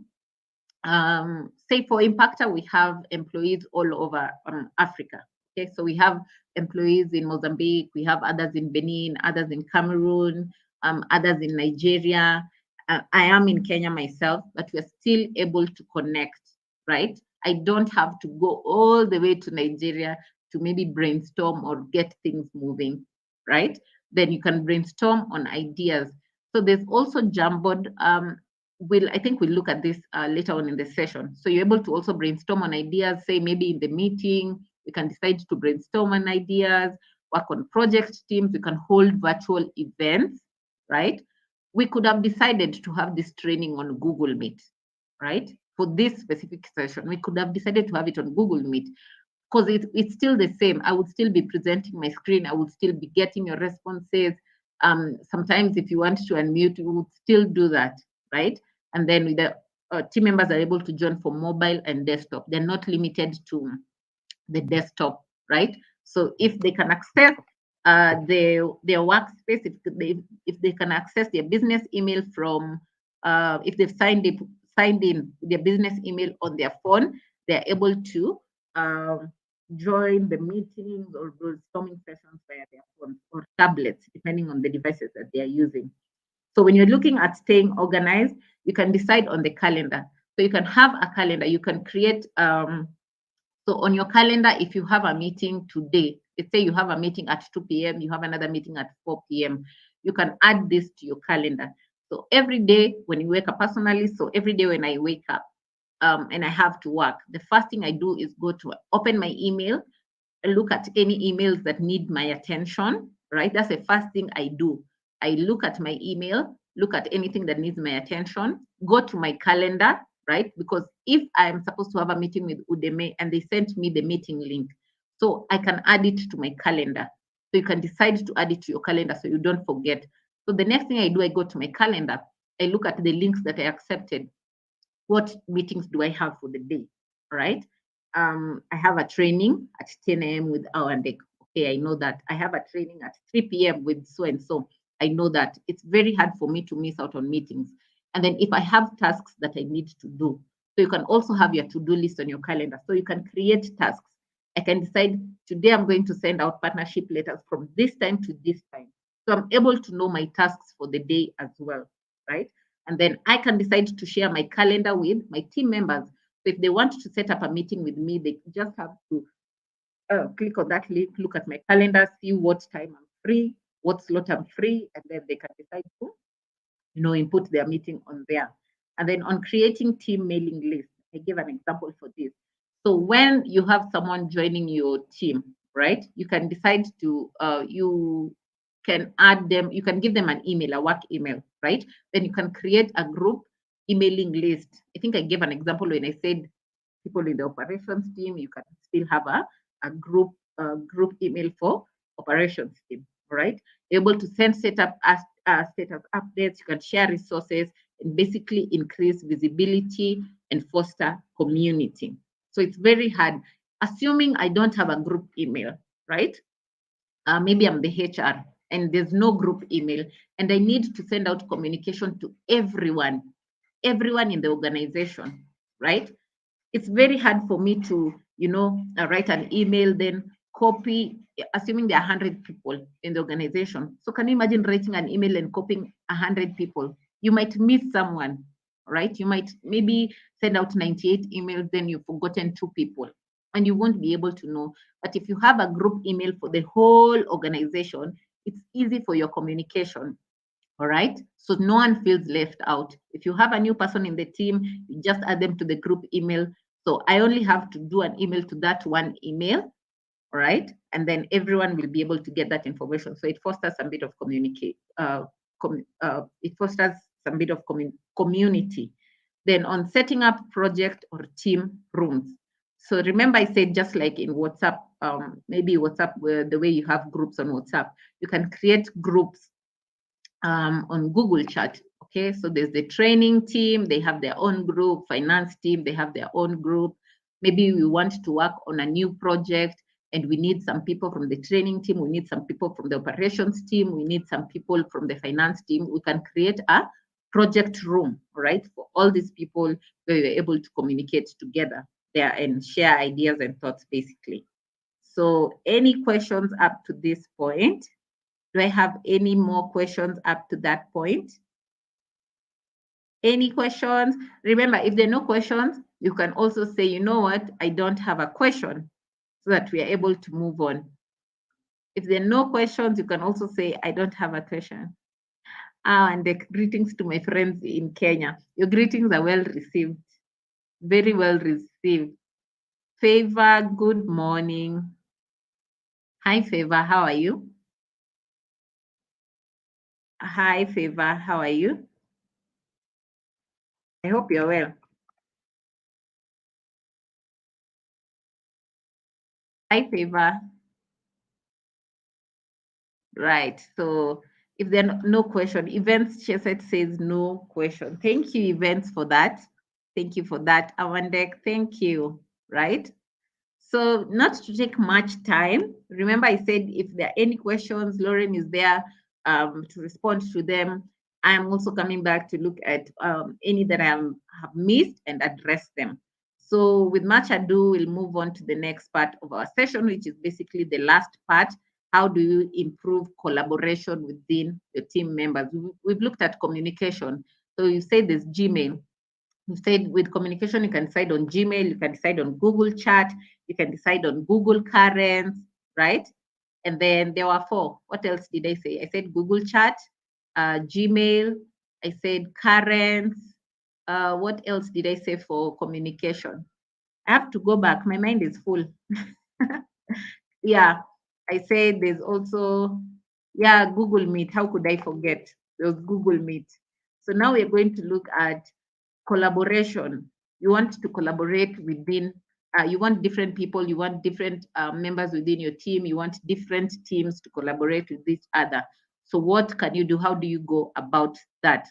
Say for Impactor, we have employees all over Africa. Okay, so we have employees in Mozambique, we have others in Benin, others in Cameroon, others in Nigeria. I am in Kenya myself, but we're still able to connect, right? I don't have to go all the way to Nigeria to maybe brainstorm or get things moving, right? Then you can brainstorm on ideas. So there's also Jamboard. I think we'll look at this later on in the session. So you're able to also brainstorm on ideas, say maybe in the meeting, we can decide to brainstorm on ideas, work on project teams, we can hold virtual events, right? We could have decided to have this training on Google Meet, right? For this specific session, we could have decided to have it on Google Meet because it's still the same. I would still be presenting my screen. I would still be getting your responses. Sometimes if you want to unmute, we would still do that, right? And then with the team members are able to join for mobile and desktop. They're not limited to the desktop, right? So if they can access their workspace, if they can access their business email from, if they've signed in their business email on their phone, they're able to join the meetings or brainstorming sessions via their phones or tablets, depending on the devices that they are using. So when you're looking at staying organized, you can decide on the calendar. So you can have a calendar, you can create, so on your calendar, if you have a meeting today, let's say you have a meeting at 2 p.m., you have another meeting at 4 p.m., you can add this to your calendar. So every day when you wake up personally, so every day when I wake up and I have to work, the first thing I do is go to open my email, look at any emails that need my attention, right? That's the first thing I do. I look at my email, look at anything that needs my attention, go to my calendar, right? Because if I'm supposed to have a meeting with Udemy and they sent me the meeting link, so I can add it to my calendar. So you can decide to add it to your calendar so you don't forget. So the next thing I do, I go to my calendar, I look at the links that I accepted. What meetings do I have for the day? Right? I have a training at 10 a.m. with Awandek. Okay, I know that. I have a training at 3 p.m. with so and so. I know that. It's very hard for me to miss out on meetings. And then if I have tasks that I need to do, so you can also have your to-do list on your calendar. So you can create tasks. I can decide today I'm going to send out partnership letters from this time to this time. So I'm able to know my tasks for the day as well, right? And then I can decide to share my calendar with my team members. So if they want to set up a meeting with me, they just have to click on that link, look at my calendar, see what time I'm free, what slot I'm free, and then they can decide to, input their meeting on there. And then on creating team mailing list, I give an example for this. So when you have someone joining your team, right, you can decide to, you can add them, you can give them an email, a work email, right? Then you can create a group emailing list. I think I gave an example when I said people in the operations team, you can still have a group email for operations team, right? Able to send setup status updates, you can share resources and basically increase visibility and foster community. So it's very hard. Assuming I don't have a group email, right? Maybe I'm the HR and there's no group email and I need to send out communication to everyone in the organization, right? It's very hard for me to, write an email, then copy, assuming there are 100 people in the organization. So can you imagine writing an email and copying 100 people? You might miss someone, right? You might maybe send out 98 emails, then you've forgotten 2 people and you won't be able to know. But if you have a group email for the whole organization, it's easy for your communication. All right. So no one feels left out. If you have a new person in the team, you just add them to the group email. So I only have to do an email to that one email. All right. And then everyone will be able to get that information. So it fosters some bit of it fosters some bit of community. Then on setting up project or team rooms. So remember I said just like in WhatsApp, maybe WhatsApp, the way you have groups on WhatsApp, you can create groups on Google Chat. Okay, so there's the training team, they have their own group, finance team, they have their own group. Maybe we want to work on a new project and we need some people from the training team, we need some people from the operations team, we need some people from the finance team. We can create a project room, right, for all these people where we're able to communicate together there and share ideas and thoughts basically. So any questions up to this point? Do I have any more questions up to that point? Any questions? Remember, if there are no questions, you can also say, you know what, I don't have a question, so that we are able to move on. If there are no questions, you can also say, I don't have a question. And the greetings to my friends in Kenya. Your greetings are well received, very well received. Favor, good morning. Hi, Favor, how are you? Hi, Favor, how are you? I hope you're well. Hi, Favor. Right. So if there are no question, events, Cheset says no question. Thank you, events, for that. Thank you for that, Awandek. Thank you. Right. So not to take much time. Remember, I said if there are any questions, Lauren is there to respond to them. I am also coming back to look at any that I have missed and address them. So with much ado, we'll move on to the next part of our session, which is basically the last part. How do you improve collaboration within the team members? We've looked at communication. So you say there's Gmail. You said with communication, you can decide on Gmail, you can decide on Google Chat, you can decide on Google Currents, right? And then there were 4. What else did I say? I said Google Chat, Gmail, I said Currents. What else did I say for communication? I have to go back. My mind is full. Yeah, I said there's also, Google Meet. How could I forget? There's Google Meet. So now we're going to look at collaboration. You want to collaborate within you want different people, you want different members within your team, you want different teams to collaborate with each other. So what can you do? How do you go about that?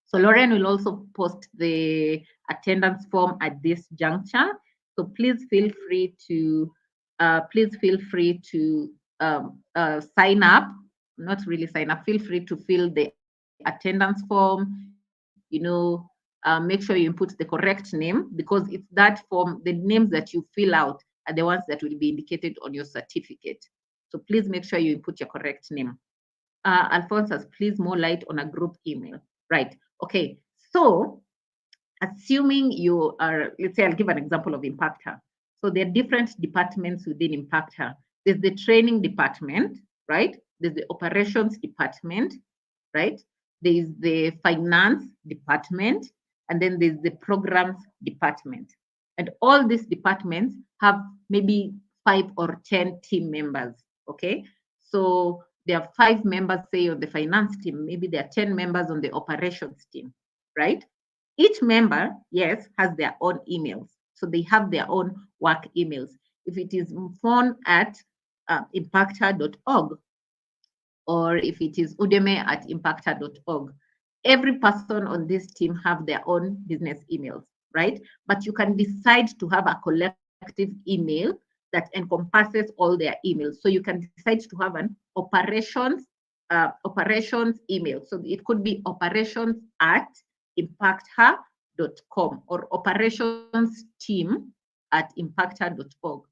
So Lauren will also post the attendance form at this juncture. So please feel free to sign up. Not really sign up. Feel free to fill the attendance form. Make sure you input the correct name, because it's that form. The names that you fill out are the ones that will be indicated on your certificate. So please make sure you input your correct name. Alphonsus, please more light on a group email. Right. Okay. So assuming you are, let's say I'll give an example of Impactor. So there are different departments within Impactor. There's the training department, right? There's the operations department, right? There's the finance department, and then there's the programs department. And all these departments have maybe 5 or 10 team members, okay? So there are 5 members, say, on the finance team, maybe there are 10 members on the operations team, right? Each member, yes, has their own emails. So they have their own work emails. If it is phone at impactor.org, or if it is udemy at impactor.org, every person on this team have their own business emails, right? But you can decide to have a collective email that encompasses all their emails. So you can decide to have an operations email. So it could be operations at impacther.com or operations team at impacther.org.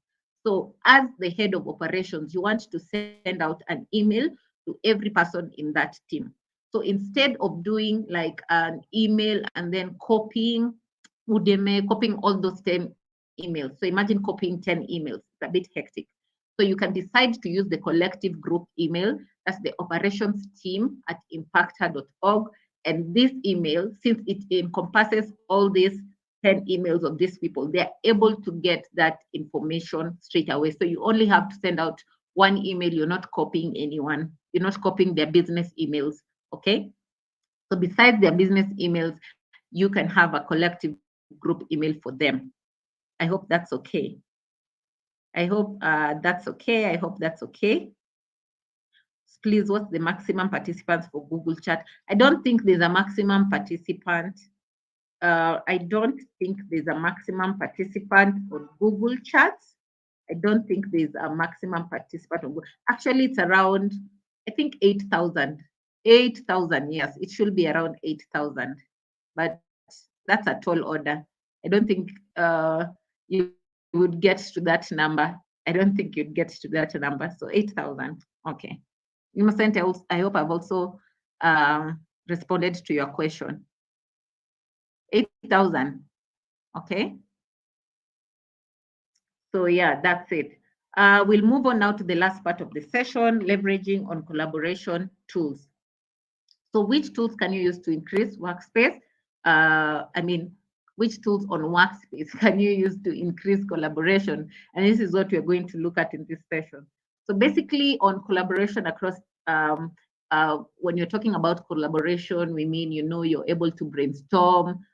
So as the head of operations, you want to send out an email to every person in that team. So instead of doing like an email and then copying all those 10 emails. So imagine copying 10 emails, it's a bit hectic. So you can decide to use the collective group email. That's the operations team at impactor.org. And this email, since it encompasses all these 10 emails of these people, they're able to get that information straight away. So you only have to send out one email. You're not copying anyone. You're not copying their business emails, okay? So besides their business emails, you can have a collective group email for them. I hope that's okay. I hope that's okay. Please, what's the maximum participants for Google Chat? I don't think there's a maximum participant. I don't think there's a maximum participant on Google Chats. I don't think there's a maximum participant on Google. Actually, it's around, I think 8,000. 8,000, yes, it should be around 8,000. But that's a tall order. I don't think you would get to that number. I don't think you'd get to that number. So 8,000. Okay. Innocent, I hope I've also responded to your question. 8,000. Okay. So yeah, that's it. We'll move on now to the last part of the session, leveraging on collaboration tools. So which tools can you use to increase workspace? Which tools on Workspace can you use to increase collaboration? And this is what we're going to look at in this session. So basically on collaboration across, when you're talking about collaboration, we mean, you're able to brainstorm,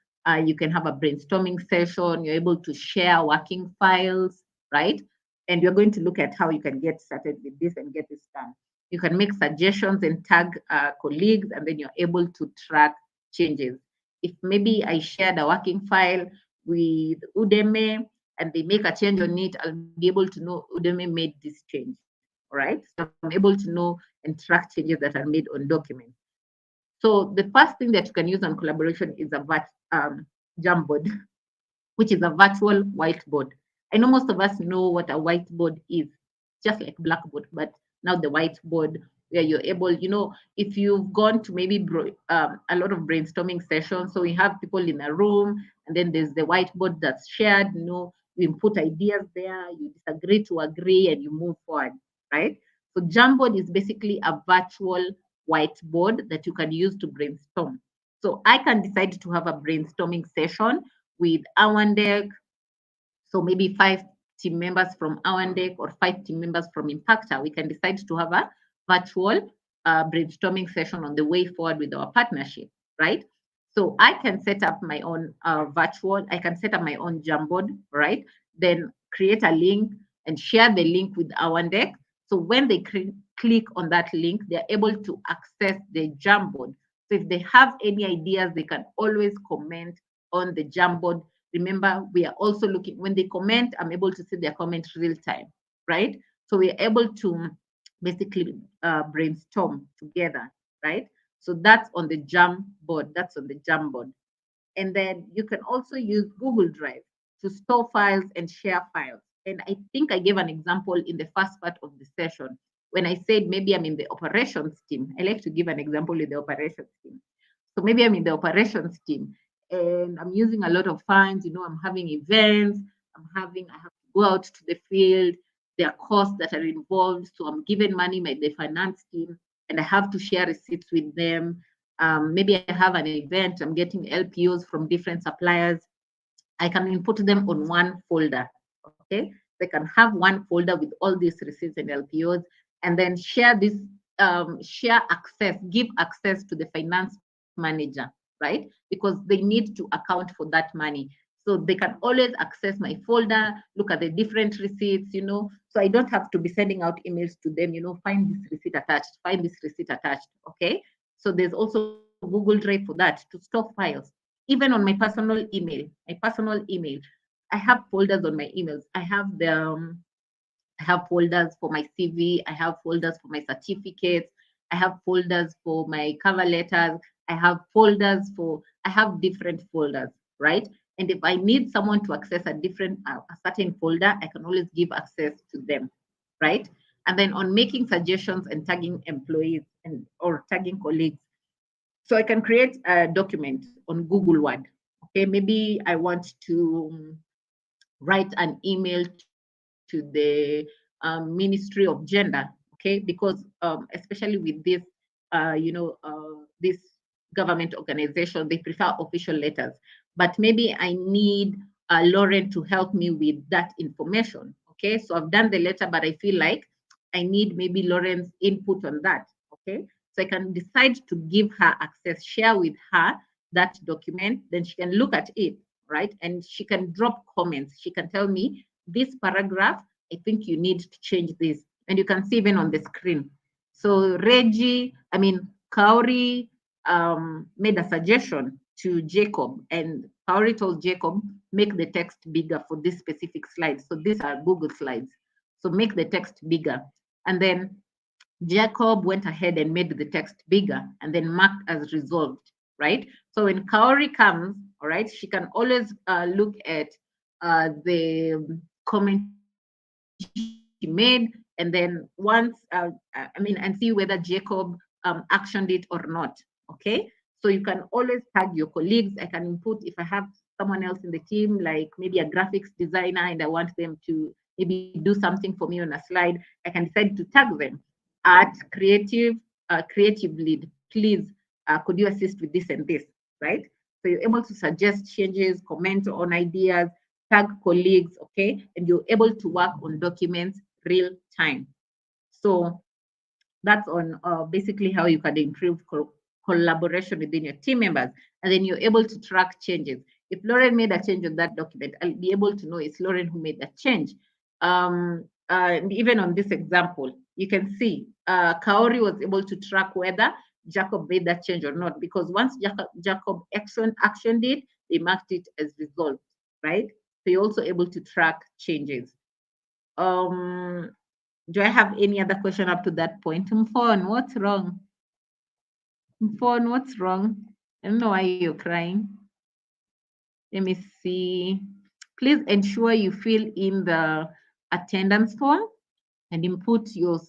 you can have a brainstorming session, you're able to share working files, right? And we're going to look at how you can get started with this and get this done. You can make suggestions and tag colleagues, and then you're able to track changes. If maybe I shared a working file with Udemy and they make a change on it, I'll be able to know Udemy made this change, all right? So I'm able to know and track changes that are made on documents. So the first thing that you can use on collaboration is a Jamboard, which is a virtual whiteboard. I know most of us know what a whiteboard is, just like Blackboard, but now the whiteboard where you're able, if you've gone to maybe a lot of brainstorming sessions, so we have people in a room and then there's the whiteboard that's shared, you input ideas there, you disagree to agree and you move forward, right? So Jamboard is basically a virtual whiteboard that you can use to brainstorm. So I can decide to have a brainstorming session with Awandek, so maybe 5 team members from Awandek or 5 team members from Impactor. We can decide to have a virtual brainstorming session on the way forward with our partnership, right? So I can set up my own I can set up my own Jamboard, right? then create a link and share the link with our deck. So when they click on that link, they're able to access the Jamboard. So if they have any ideas, they can always comment on the Jamboard. Remember, we are also looking, when they comment, I'm able to see their comment real time, right? So we are able to basically brainstorm together, right? So that's on the Jamboard. That's on the Jamboard. And then you can also use Google Drive to store files and share files. And I think I gave an example in the first part of the session when I said maybe I'm in the operations team. I like to give an example in the operations team. So maybe I'm in the operations team and I'm using a lot of funds, I'm having events, I have to go out to the field, there are costs that are involved. So I'm given money by the finance team and I have to share receipts with them. Maybe I have an event, I'm getting LPOs from different suppliers. I can input them on one folder, okay? They can have one folder with all these receipts and LPOs and then share this, share access, give access to the finance manager, right? Because they need to account for that money. So they can always access my folder, look at the different receipts, so I don't have to be sending out emails to them, find this receipt attached, find this receipt attached, okay? So there's also Google Drive for that, to store files. Even on my personal email, I have folders on my emails. I have folders for my CV. I have folders for my certificates. I have folders for my cover letters. I have different folders, right? And if I need someone to access a certain folder, I can always give access to them, right? And then on making suggestions and tagging employees or tagging colleagues. So I can create a document on Google Word. Okay, maybe I want to write an email to the Ministry of Gender. Okay, because especially with this government organization, they prefer official letters. But maybe I need Lauren to help me with that information. Okay, so I've done the letter, but I feel like I need maybe Lauren's input on that. Okay, so I can decide to give her access, share with her that document, then she can look at it, right? And she can drop comments. She can tell me, this paragraph, I think you need to change this. And you can see even on the screen. So Kaori made a suggestion to Jacob, and Kaori told Jacob, make the text bigger for this specific slide. So these are Google slides. So make the text bigger. And then Jacob went ahead and made the text bigger and then marked as resolved, right? So when Kaori comes, all right, she can always look at the comment she made, and then and see whether Jacob actioned it or not, okay? So you can always tag your colleagues. I can input if I have someone else in the team, like maybe a graphics designer, and I want them to maybe do something for me on a slide, I can decide to tag them at creative lead, please, could you assist with this and this, right? So you're able to suggest changes, comment on ideas, tag colleagues, okay? And you're able to work on documents real time. So that's on basically how you can improve collaboration within your team members. And then you're able to track changes. If Lauren made a change on that document, I'll be able to know it's Lauren who made that change. And even on this example, you can see Kaori was able to track whether Jacob made that change or not, because once Jacob actioned it, they marked it as resolved, right? So you're also able to track changes. Do I have any other question up to that point? Mfon, what's wrong? Mfon, what's wrong? I don't know why you're crying. Let me see. Please ensure you fill in the attendance form and input your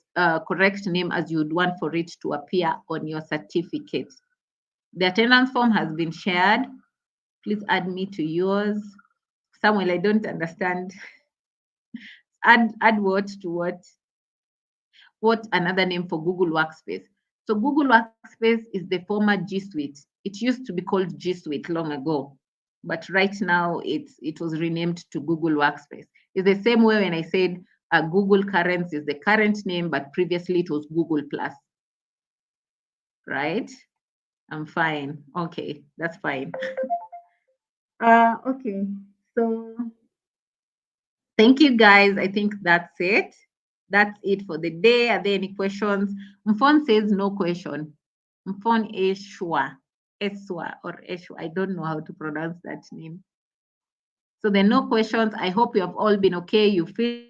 correct name as you would want for it to appear on your certificate. The attendance form has been shared. Please add me to yours. Samuel, I don't understand. Add what to what? What another name for Google Workspace? So Google Workspace is the former G Suite. It used to be called G Suite long ago, but right now it was renamed to Google Workspace. It's the same way when I said Google Currents is the current name, but previously it was Google Plus. Right? I'm fine. Okay, that's fine. Okay, so Thank you, guys. I think that's it. That's it for the day. Are there any questions? Mfon says no question. Mfon Eshwa. Eswa or Eshwa. I don't know how to pronounce that name. So there are no questions. I hope you have all been okay. You filled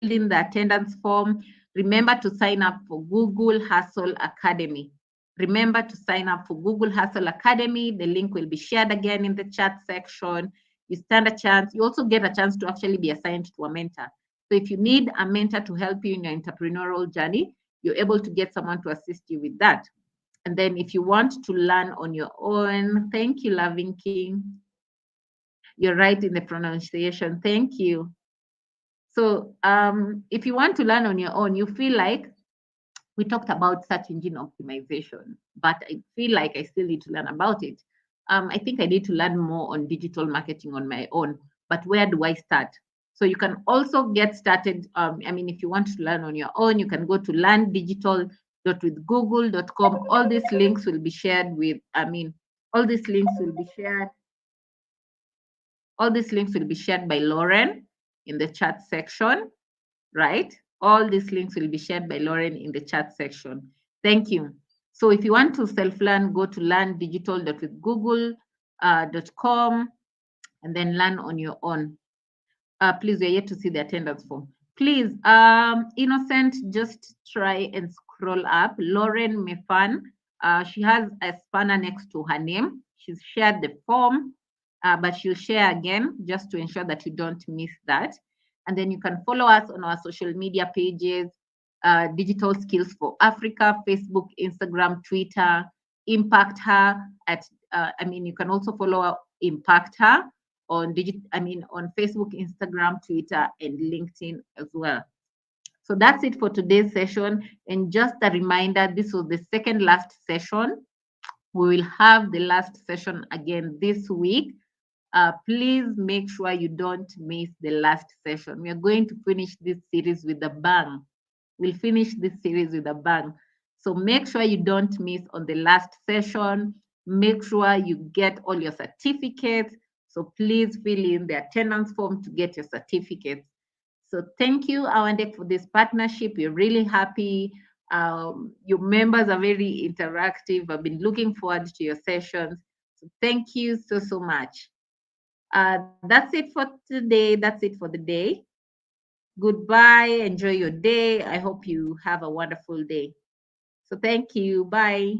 in the attendance form. Remember to sign up for Google Hustle Academy. Remember to sign up for Google Hustle Academy. The link will be shared again in the chat section. You stand a chance. You also get a chance to actually be assigned to a mentor. So if you need a mentor to help you in your entrepreneurial journey, you're able to get someone to assist you with that. And then if you want to learn on your own, thank you, Loving King. You're right in the pronunciation. Thank you. So if you want to learn on your own, you feel like we talked about search engine optimization, but I feel like I still need to learn about it. I think I need to learn more on digital marketing on my own, but where do I start? So you can also get started. If you want to learn on your own, you can go to learndigital.withgoogle.com. All these links will be shared all these links will be shared. All these links will be shared by Lauren in the chat section, right? All these links will be shared by Lauren in the chat section. Thank you. So if you want to self-learn, go to learndigital.withgoogle.com and then learn on your own. Please, we're yet to see the attendance form. Please, Innocent, just try and scroll up. Lauren Mefan, she has a spanner next to her name. She's shared the form, but she'll share again just to ensure that you don't miss that. And then you can follow us on our social media pages, Digital Skills for Africa, Facebook, Instagram, Twitter. Impact Her you can also follow Impact Her on on Facebook, Instagram, Twitter, and LinkedIn as well. So that's it for today's session. And just a reminder, this was the second last session. We will have the last session again this week. Please make sure you don't miss the last session. We are going to finish this series with a bang. We'll finish this series with a bang. So make sure you don't miss on the last session. Make sure you get all your certificates. So please fill in the attendance form to get your certificates. So thank you, Awande, for this partnership. We're really happy. Your members are very interactive. I've been looking forward to your sessions. So thank you so much. That's it for today. That's it for the day. Goodbye. Enjoy your day. I hope you have a wonderful day. So thank you. Bye.